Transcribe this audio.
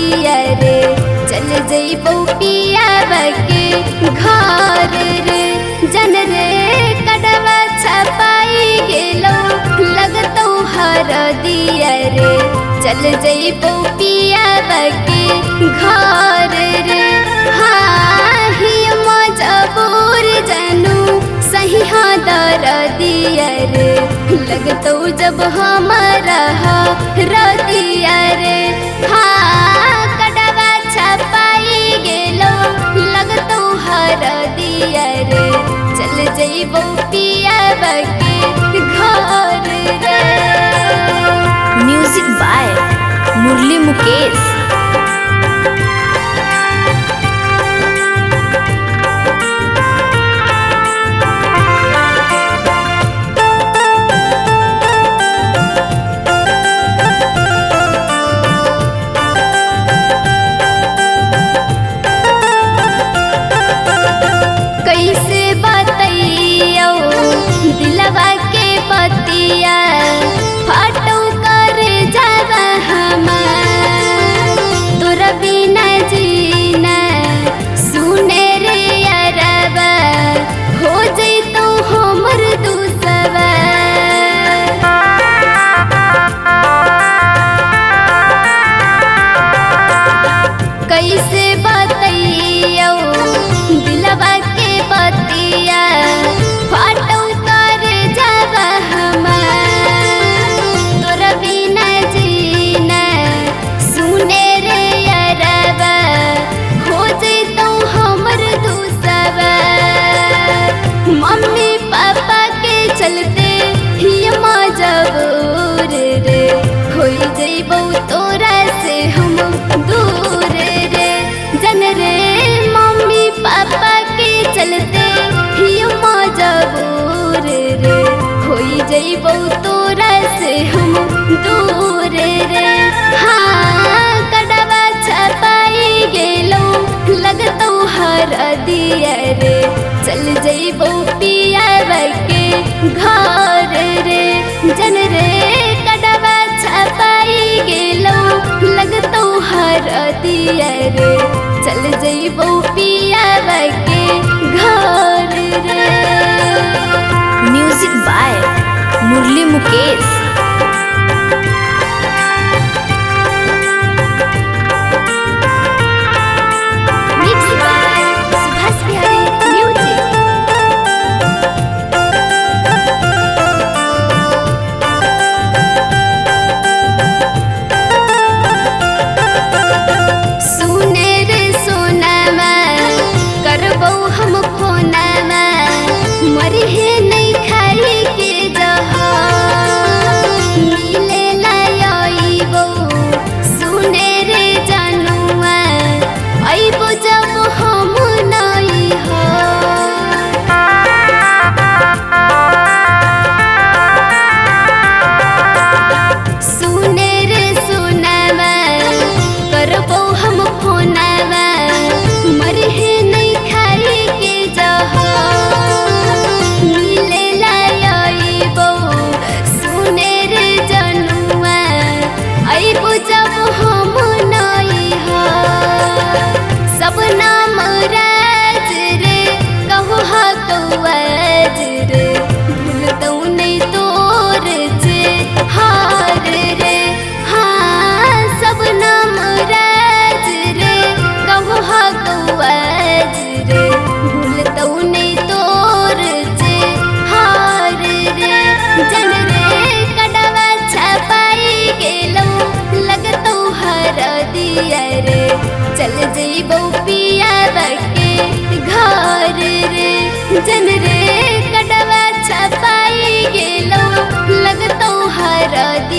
दिया रे चल जइबो पियावा के घर रे जन रे कड़वा छपाई गेलो लगतौ हर दिया रे चल जइबो पियावा के घर रे हाँ ही मजबूर जानू सही हाँ दर दिया रे लगतौ जब हमारा दिया रे हाँ कड़वा छपाई गेलो लगतौ हर दिया रे चल जइबो पियावा के घर रे। Music by Murli Mukesh. कैसे बतैयो दिलवा के बतिया फाटो कर जावा हमार तोरा बिना जीना सुने रे अरबा हो जइतौ हमर दुसवा कैसे बतैयो दिलवा के बतिया फाटो कर जावा हमार तोरा बिना जीना सुने रे अरबा हो जइतौ हमर दुसवा मम्मी पापा के चलते ही मजबूर रे हो जइबौ तोरा से हम दूर रे जन रे मम्मी पापा के चलते ही मजबूर रे हो जइबौ तोरा से हम दूर रे हाँ कड़वा छपाई गेलो लगतौ हर दिया रे चल जइबौ पियावा के घर रे जन रे कड़वा छपाई गेलो लगतौ हर दिया रे चल जइबौ पियावा के घर रे। Music by Murli Mukesh. Mix by Subhash Bihari music. सुने रे सोनामा करबौ हम फोनामा मरी हे नहीं खाई के जहाँ मिले लाइबौ सुने रे जनुआ अइबो जब हम नहीं हो सुने रे सोनामा करबौ हम फोनामा मरी हे नहीं खाई के जहाँ मिले लाइबौ सुने रे जनुआ अइबो जब हम नहीं हो सब नाम राज रे कहू हकवाज रे भूलतौ नहीं तोर जे हार रे हाँ सब नाम राज रे कहू हकवाज रे भूलतौ नहीं तोर जे हार रे जन रे कड़वा छपाई गेलो लगतौ हर दिया रे चल जइबौ पियावा के घर रे जन रे कड़वा छपाई गेलो लगतौ हर दिया